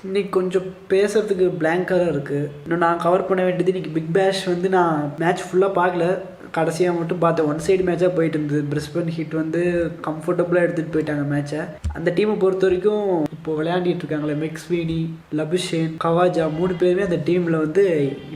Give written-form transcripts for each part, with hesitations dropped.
இன்னைக்கு கொஞ்சம் பேசுறதுக்கு பிளாங்காக தான் இருக்குது. இன்னும் நான் கவர் பண்ண வேண்டியது இன்னைக்கு பிக் பேஷ் வந்து நான் மேட்ச் ஃபுல்லாக பார்க்கல, கடைசியாக மட்டும் பார்த்தேன். ஒன் சைடு மேட்சாக போயிட்டு இருந்தது. பிரிஸ்பன் ஹீட் வந்து கம்ஃபர்டபுளாக எடுத்துகிட்டு போயிட்டாங்க மேட்சை. அந்த டீமை பொறுத்த வரைக்கும் இப்போ விளையாண்டிட்டு இருக்காங்களே மெக்ஸ்வீனி, லபுஷேன், கவாஜா 3 பேருமே அந்த டீமில் வந்து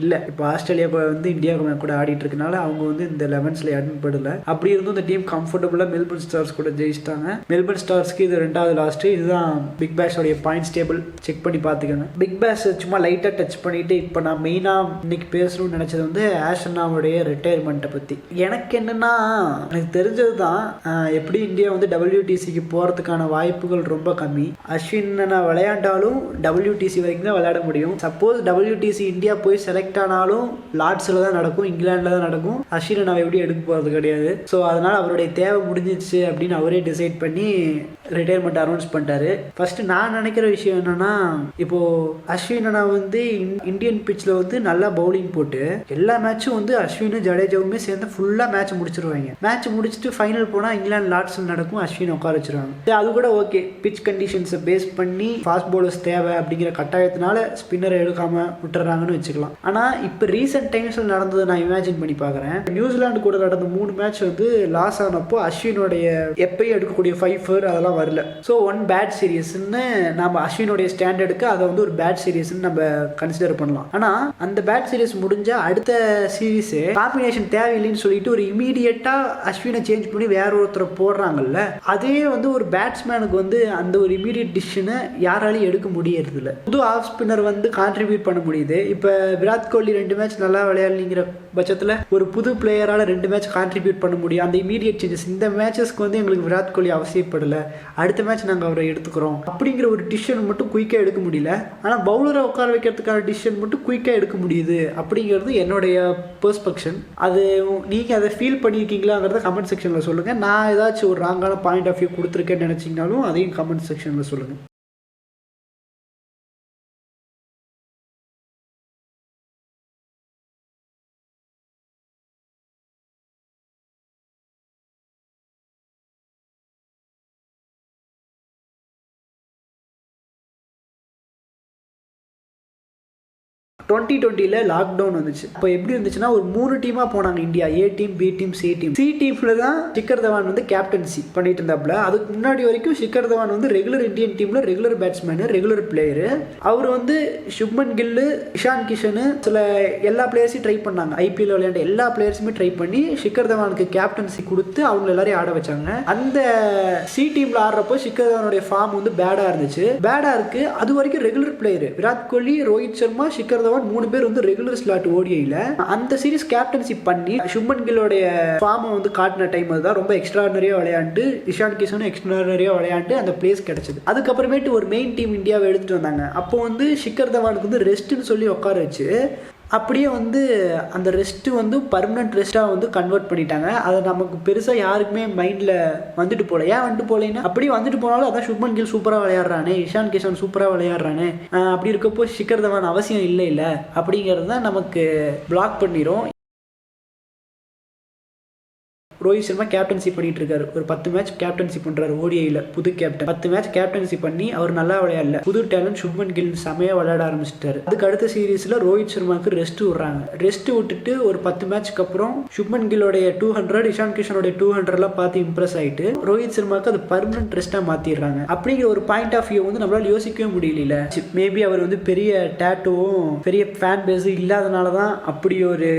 இல்லை. இப்போ ஆஸ்திரேலியா வந்து இந்தியாவுக்கு கூட ஆடிட்டு இருக்கனால அவங்க வந்து இந்த 11ல் அட்மிட். அப்படி இருந்தும் இந்த டீம் கம்ஃபர்டபுளாக மெல்பர்ன் ஸ்டார்ஸ் கூட ஜெயிச்சிட்டாங்க. மெல்பர்ன் ஸ்டார்ஸ்க்கு இது 2வது லாஸ்ட்டு. இதுதான் பிக் பேஷோடைய பாயிண்ட்ஸ் டேபிள். செக் பண்ணி பார்த்துக்கோங்க. பிக் பேஷ் சும்மா லைட்டாக டச் பண்ணிட்டு இப்போ நான் மெயினாக இன்னைக்கு பேசணும்னு நினச்சது வந்து ஆஷனாவுடைய ரிட்டையர்மெண்ட்டை பற்றி. எனக்கு என்னன்னா, எனக்கு தெரிஞ்சது தான், எப்படி இந்தியா வந்து WTCக்கு போகிறதுக்கான வாய்ப்புகள் ரொம்ப கம்மி. அஸ்வின் விளையாண்டாலும் WTC வரைக்கும் தான் விளையாட முடியும். சப்போஸ் WTC இந்தியா போய் செலக்ட் ஆனாலும் லார்ட்ஸில் தான் நடக்கும், இங்கிலாண்டில் தான் நடக்கும். அஸ்வினை எப்படி எடுக்க போகிறது கிடையாது. ஸோ அதனால் அவருடைய தேவை முடிஞ்சிச்சு அப்படின்னு அவரே டிசைட் பண்ணி ரிட்டையர்மெண்ட் அனௌன்ஸ் பண்ணிட்டாரு. ஃபர்ஸ்ட் நான் நினைக்கிற விஷயம் என்னன்னா, இப்போ அஸ்வின் வந்து இந்தியன் பிச்சில் வந்து நல்லா பவுலிங் போட்டு எல்லா மேட்சும் வந்து அஸ்வினும் ஜடேஜாவுமே சேர்ந்து ஃபுல்லாக மேட்ச் முடிச்சிருவாங்க. மேட்ச் முடிச்சுட்டு ஃபைனல் போனால் இங்கிலாந்து லார்ட்ஸில் நடக்கும், அஸ்வின் உட்கார வச்சிருவாங்க. அது கூட ஓகே, பிச் கண்டிஷன்ஸை பேஸ் பண்ணி ஃபாஸ்ட் பவுலர்ஸ் தேவை அப்படிங்கிற கட்டாயத்தினால ஸ்பின்னரை எடுக்காம விட்டுறாங்கன்னு வச்சுக்கலாம். ஆனால் இப்போ ரீசெண்ட் டைம்ஸில் நடந்ததை நான் இமேஜின் பண்ணி பார்க்குறேன். நியூசிலாந்து கூட நடந்த 3 மேட்ச் வந்து லாஸ் ஆனப்போ அஸ்வினுடைய எப்பயும் எடுக்கக்கூடிய 5 அதெல்லாம் வரல. ஸோ 1 பேட் சீரியஸ்ன்னு நம்ம அஸ்வினுடைய ஸ்டாண்டர்டுக்கு அதை வந்து ஒரு பேட் சீரியஸ்ன்னு நம்ம கன்சிடர் பண்ணலாம். ஆனால் அந்த பேட் சீரியஸ் முடிஞ்சால் அடுத்த சீரீஸு காம்பினேஷன் தேவையில்லைன்னு சொல்லிட்டு ஒரு இமீடியட்டா அஸ்வினை சேஞ்ச் பண்ணி வேற ஒருத்தரை போடுறாங்கல்ல. அதே வந்து ஒரு பேட்ஸ்மேனுக்கு வந்து அந்த ஒரு இமீடியட் டிசிஷனை யாராலையும் எடுக்க முடியறது இல்லை. புது ஆஃப் ஸ்பின்னர் வந்து கான்ட்ரிபியூட் பண்ண முடியுது. இப்போ விராட் கோலி 2 மேட்ச் நல்லா விளையாடலிங்கிற பட்சத்தில் ஒரு புது பிளேயரால் 2 மேட்ச் கான்ட்ரிபியூட் பண்ண முடியும். அந்த இமீடியட் சேஞ்சஸ், இந்த மேட்சஸ்க்கு வந்து எங்களுக்கு விராட் கோலி அவசியப்படலை, அடுத்த மேட்ச் நாங்கள் அவரை எடுத்துக்கிறோம் அப்படிங்கிற ஒரு டிசிஷன் மட்டும் குயிக்காக எடுக்க முடியல. ஆனால் பவுலரை உட்கார வைக்கிறதுக்கான டிசிஷன் மட்டும் குயிக்காக எடுக்க முடியுது அப்படிங்கிறது என்னுடைய பெர்ஸ்பெக்ஷன். அது நீங்கள் அதை ஃபீல் பண்ணியிருக்கீங்களாங்கிறத கமெண்ட் செக்ஷனில் சொல்லுங்கள். நான் ஏதாச்சும் ஒரு ராங்கான பாயிண்ட் ஆஃப் வியூ கொடுத்துருக்கேன்னு நினச்சிங்கனாலும் அதையும் கமெண்ட் செக்ஷனில் சொல்லுங்கள். டுவெண்ட்டியில் லாக்டவுன் வந்துச்சு. அப்போ எப்படி இருந்துச்சுன்னா, ஒரு 3 டீமாக போனாங்க India. A team, B team, C team. C டீமில் தான் ஷிக்கர் தவான் வந்து கேப்டன்சி பண்ணிட்டு இருந்தாப்புல. அதுக்கு முன்னாடி வரைக்கும் ஷிக்கர் தவான் வந்து ரெகுலர் இந்தியன் டீமில் ரெகுலர் பேட்ஸ்மேனு, ரெகுலர் பிளேயரு. அவர் வந்து சுப்மன் கில்லு, இஷான் கிஷனு, சில எல்லா பிளேயர்ஸையும் ட்ரை பண்ணாங்க. IPL விளையாண்ட எல்லா பிளேயர்ஸுமே ட்ரை பண்ணி ஷிக்கர் தவானுக்கு கேப்டன்சி கொடுத்து அவங்க எல்லாரையும் ஆட வச்சாங்க. அந்த C டீமில் ஆடுறப்போ ஷிக்கர் தவானுடைய ஃபார்ம் வந்து பேடாக இருந்துச்சு. பேடாக இருக்கு. அது வரைக்கும் ரெகுலர் பிளேயர் விராட் கோலி, ரோஹித் சர்மா, ஷிக்கர் தவான் 3 பேர் வந்து ரெகுலர் ஸ்லாட் ஓடிஐல அந்த சீரிஸ் கேப்டன்சி பண்ணி சுப்மன் கில்லோடைய ஃபார்மை வந்து காட்டின டைம் தான் ரொம்ப எக்ஸ்ட்ராடனரியா விளையாண்டு, இஷான் கிஷனும் எக்ஸ்ட்ராடனரியா விளையாண்டு அந்த பிளேஸ் கிடைச்சது. அதுக்கப்புறமேட்டு ஒரு மெயின் டீம் இந்தியாவை எடுத்துட்டு வந்தாங்க. அப்போ வந்து ஷிக்கர் தவானுக்கு வந்து ரெஸ்ட்னு சொல்லி உட்கார வச்சு அப்படியே வந்து அந்த ரெஸ்ட்டு வந்து பர்மனெண்ட் ரெஸ்ட்டாக வந்து கன்வெர்ட் பண்ணிட்டாங்க. அதை நமக்கு பெருசாக யாருக்குமே மைண்டில் வந்துட்டு போகல. ஏன் வந்துட்டு போகலைன்னா, அப்படியே வந்துட்டு போனாலும் அதான் சுப்மன் கில் சூப்பராக விளையாடுறானே, இஷான் கிஷன் சூப்பராக விளையாடுறானே, அப்படி இருக்கப்போ ஷிக்கர் தவான் அவசியம் இல்லை அப்படிங்கிறது தான் நமக்கு பிளாக் பண்ணிடும். ரோஹித் சர்மா கேப்டன்சி பண்ணிட்டு இருக்காரு. ஒரு 10 மேட்ச் கேப்டன்சி பண்றாரு ஓடிஐல. புது கேப்டன் 10 மேட்ச் கேப்டன்சி பண்ணி அவர் நல்லா விளையாடல. புது டேலண்ட் சுப்மன் கில் செமையா விளையாட ஆரம்பிச்சிட்டாரு. அதுக்கு அடுத்த சீரீஸ்ல ரோஹித் சர்மாவுக்கு ரெஸ்ட் விடுறாங்க. ரெஸ்ட் விட்டுட்டு ஒரு 10 மேட்ச்க்கு அப்புறம் சுப்மன் கில்லோடைய 200, இஷான் கிஷனோட 200 பார்த்து இம்ப்ரெஸ் ஆயிட்டு ரோஹித் சர்மாவுக்கு அது பர்மனன்ட் ரெஸ்டா மாத்திடுறாங்க. அப்படிங்கிற ஒரு பாயிண்ட் ஆஃப் வியூ வந்து நம்மளால யோசிக்கவே முடியல. மேபி அவர் வந்து பெரிய டேட்டோவும் பெரிய ஃபேன் பேஸும் இல்லாதனாலதான் அப்படி ஒரு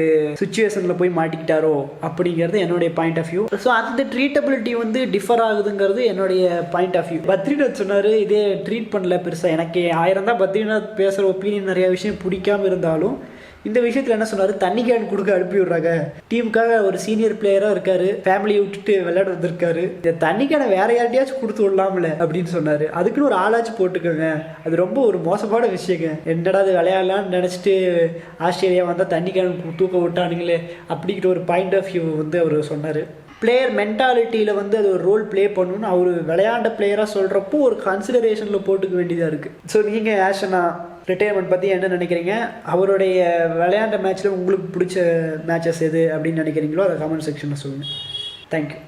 சிச்சுவேஷன்ல போய் மாட்டிக்கிட்டாரோ அப்படிங்கிறது என்னுடைய பாயிண்ட் ஆஃப் வியூ. ஸோ அந்த ட்ரீட்டபிலிட்டி வந்து டிஃபர் ஆகுதுங்கிறது என்னுடைய பாயிண்ட் ஆஃப் வியூ. பத்ரிநாத் சொன்னாரு, இதே ட்ரீட் பண்ணல பெருசா. எனக்கு 1000 தான் பத்ரிநாத் பேசுற ஒப்பீனியன் நிறைய விஷயம் பிடிக்காம இருந்தாலும் இந்த விஷயத்தில் என்ன சொன்னார், தண்ணி கேன் கொடுக்க அனுப்பி விடுறாங்க. டீமுக்காக ஒரு சீனியர் பிளேயராக இருக்காரு, ஃபேமிலியை விட்டுட்டு விளையாட வந்திருக்காரு, இந்த தண்ணி கேனை வேற யார்ட்டையாச்சும் கொடுத்து விடலாம்ல அப்படின்னு சொன்னார். அதுக்குன்னு ஒரு ஆளாச்சும் போட்டுக்கோங்க, அது ரொம்ப ஒரு மோசமான விஷயங்க. என்னடா அது விளையாடலான்னு நினச்சிட்டு ஆஸ்திரேலியா வந்தால் தண்ணி கேன் தூக்க விட்டானுங்களே அப்படிங்கிற ஒரு பாயிண்ட் ஆஃப் வியூ வந்து அவர் சொன்னார். பிளேயர் மென்டாலிட்டியில் வந்து அது ஒரு ரோல் ப்ளே பண்ணணும்னு அவர் விளையாண்ட பிளேயராக சொல்கிறப்போ ஒரு கன்சிடரேஷனில் போட்டுக்க வேண்டியதாக இருக்குது. ஸோ நீங்கள் ஆஷனா ரிட்டையர்மெண்ட் பற்றி என்ன நினைக்கிறீங்க? அவருடைய விளையாண்ட மேட்ச்சில் உங்களுக்கு பிடிச்ச மேட்சஸ் எது அப்படின்னு நினைக்கிறீங்களோ அதை கமெண்ட் செக்ஷனில் சொல்லுங்கள். தேங்க்யூ.